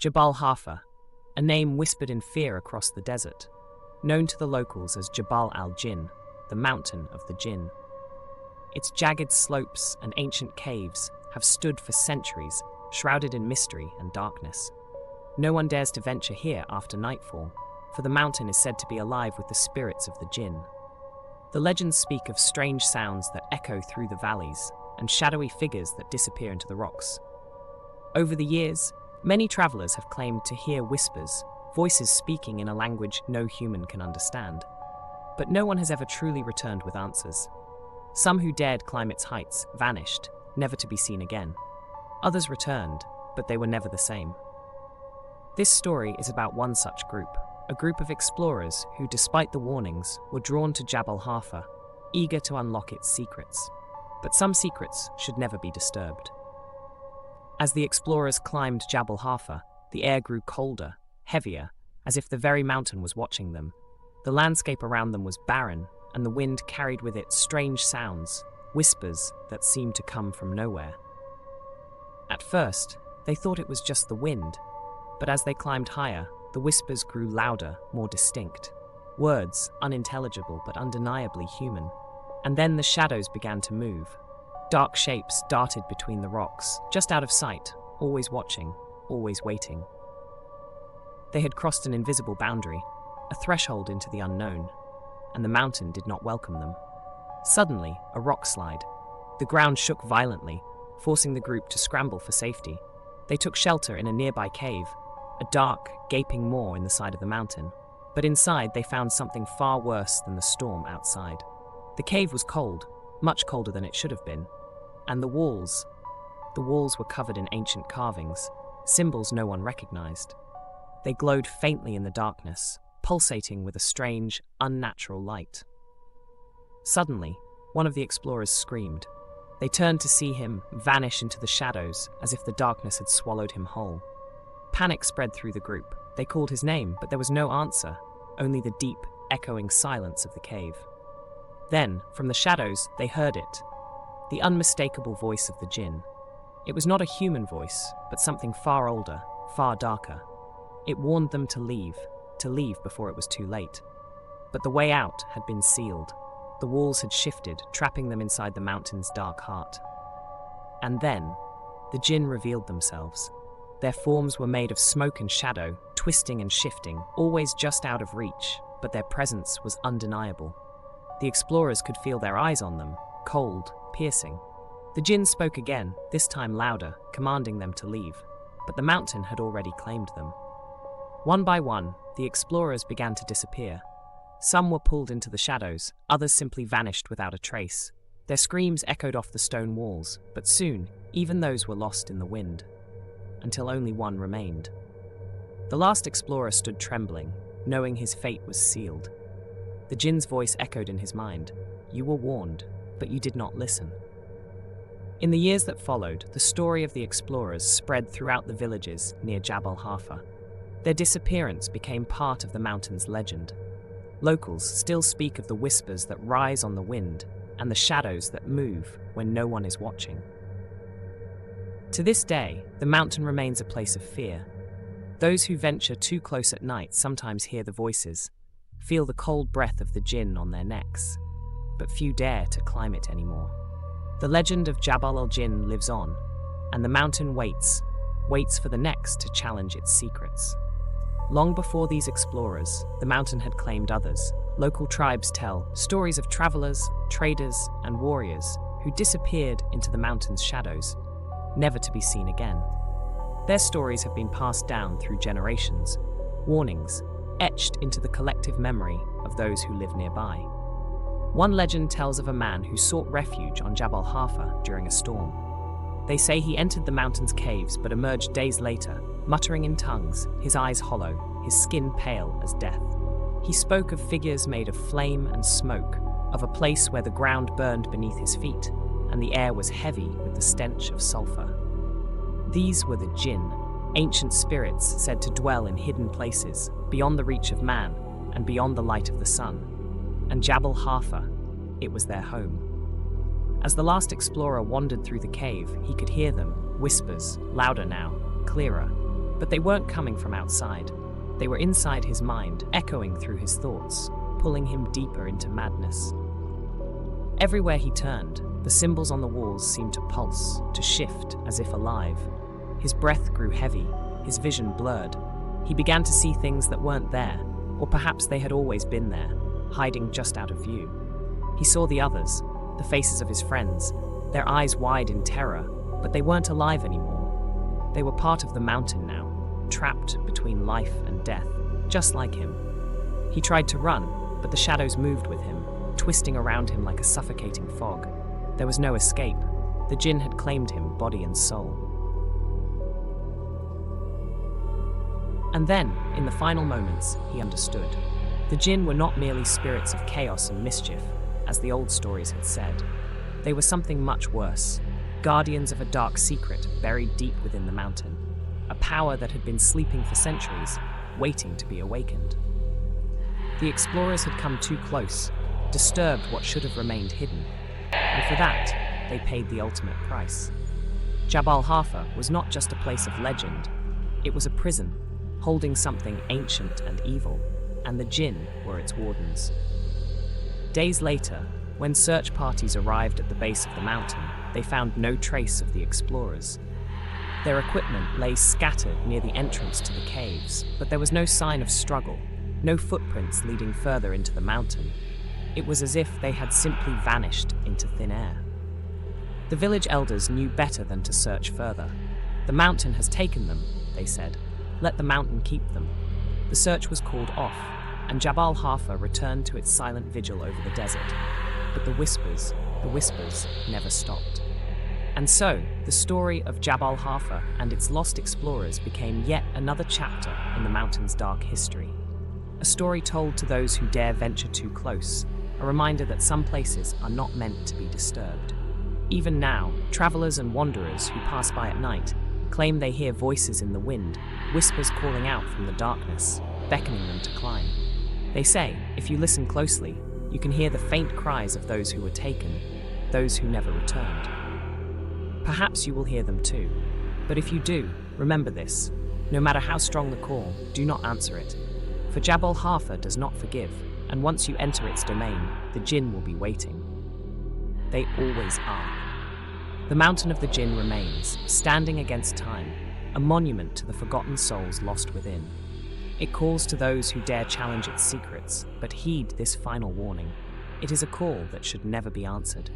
Jabal Harfa, a name whispered in fear across the desert, known to the locals as Jabal Al Jinn, the mountain of the Jinn. Its jagged slopes and ancient caves have stood for centuries, shrouded in mystery and darkness. No one dares to venture here after nightfall, for the mountain is said to be alive with the spirits of the Jinn. The legends speak of strange sounds that echo through the valleys and shadowy figures that disappear into the rocks. Over the years, many travelers have claimed to hear whispers, voices speaking in a language no human can understand. But no one has ever truly returned with answers. Some who dared climb its heights vanished, never to be seen again. Others returned, but they were never the same. This story is about one such group, a group of explorers who, despite the warnings, were drawn to Jabal Harfa, eager to unlock its secrets. But some secrets should never be disturbed. As the explorers climbed Jabal Harfa, the air grew colder, heavier, as if the very mountain was watching them. The landscape around them was barren, and the wind carried with it strange sounds, whispers that seemed to come from nowhere. At first, they thought it was just the wind, but as they climbed higher, the whispers grew louder, more distinct. Words, unintelligible but undeniably human. And then the shadows began to move. Dark shapes darted between the rocks, just out of sight, always watching, always waiting. They had crossed an invisible boundary, a threshold into the unknown, and the mountain did not welcome them. Suddenly, a rock slide. The ground shook violently, forcing the group to scramble for safety. They took shelter in a nearby cave, a dark, gaping maw in the side of the mountain. But inside they found something far worse than the storm outside. The cave was cold, much colder than it should have been, and the walls were covered in ancient carvings, symbols no one recognized. They glowed faintly in the darkness, pulsating with a strange, unnatural light. Suddenly, one of the explorers screamed. They turned to see him vanish into the shadows as if the darkness had swallowed him whole. Panic spread through the group. They called his name, but there was no answer, only the deep, echoing silence of the cave. Then, from the shadows, they heard it, the unmistakable voice of the Jinn. It was not a human voice, but something far older, far darker. It warned them to leave before it was too late. But the way out had been sealed. The walls had shifted, trapping them inside the mountain's dark heart. And then, the Jinn revealed themselves. Their forms were made of smoke and shadow, twisting and shifting, always just out of reach, but their presence was undeniable. The explorers could feel their eyes on them, cold, piercing. The Jinn spoke again, this time louder, commanding them to leave, but the mountain had already claimed them. One by one, the explorers began to disappear. Some were pulled into the shadows, others simply vanished without a trace. Their screams echoed off the stone walls, but soon, even those were lost in the wind, until only one remained. The last explorer stood trembling, knowing his fate was sealed. The Jinn's voice echoed in his mind. You were warned, but you did not listen. In the years that followed, the story of the explorers spread throughout the villages near Jabal Harfa. Their disappearance became part of the mountain's legend. Locals still speak of the whispers that rise on the wind and the shadows that move when no one is watching. To this day, the mountain remains a place of fear. Those who venture too close at night sometimes hear the voices, feel the cold breath of the Jinn on their necks, but few dare to climb it anymore. The legend of Jabal Al Jinn lives on, and the mountain waits for the next to challenge its secrets. Long before these explorers, the mountain had claimed others. Local tribes tell stories of travelers, traders, and warriors who disappeared into the mountain's shadows, never to be seen again. Their stories have been passed down through generations, warnings etched into the collective memory of those who live nearby. One legend tells of a man who sought refuge on Jabal Harfa during a storm. They say he entered the mountain's caves but emerged days later, muttering in tongues, his eyes hollow, his skin pale as death. He spoke of figures made of flame and smoke, of a place where the ground burned beneath his feet, and the air was heavy with the stench of sulfur. These were the Jinn, ancient spirits said to dwell in hidden places, beyond the reach of man, and beyond the light of the sun. And Jabal Harfa, it was their home. As the last explorer wandered through the cave, he could hear them, whispers, louder now, clearer. But they weren't coming from outside. They were inside his mind, echoing through his thoughts, pulling him deeper into madness. Everywhere he turned, the symbols on the walls seemed to pulse, to shift, as if alive. His breath grew heavy, his vision blurred. He began to see things that weren't there, or perhaps they had always been there, hiding just out of view. He saw the others, the faces of his friends, their eyes wide in terror, but they weren't alive anymore. They were part of the mountain now, trapped between life and death, just like him. He tried to run, but the shadows moved with him, twisting around him like a suffocating fog. There was no escape. The Jinn had claimed him, body and soul. And then, in the final moments, he understood. The Jinn were not merely spirits of chaos and mischief, as the old stories had said. They were something much worse, guardians of a dark secret buried deep within the mountain, a power that had been sleeping for centuries, waiting to be awakened. The explorers had come too close, disturbed what should have remained hidden, and for that, they paid the ultimate price. Jabal Harfa was not just a place of legend, it was a prison, holding something ancient and evil, and the Jinn were its wardens. Days later, when search parties arrived at the base of the mountain, they found no trace of the explorers. Their equipment lay scattered near the entrance to the caves, but there was no sign of struggle, no footprints leading further into the mountain. It was as if they had simply vanished into thin air. The village elders knew better than to search further. The mountain has taken them, they said. Let the mountain keep them. The search was called off, and Jabal Harfa returned to its silent vigil over the desert. But the whispers never stopped. And so, the story of Jabal Harfa and its lost explorers became yet another chapter in the mountain's dark history. A story told to those who dare venture too close, a reminder that some places are not meant to be disturbed. Even now, travelers and wanderers who pass by at night claim they hear voices in the wind, whispers calling out from the darkness, beckoning them to climb. They say, if you listen closely, you can hear the faint cries of those who were taken, those who never returned. Perhaps you will hear them too. But if you do, remember this. No matter how strong the call, do not answer it. For Jabal Harfa does not forgive, and once you enter its domain, the Jinn will be waiting. They always are. The Mountain of the Jinn remains, standing against time, a monument to the forgotten souls lost within. It calls to those who dare challenge its secrets, but heed this final warning. It is a call that should never be answered.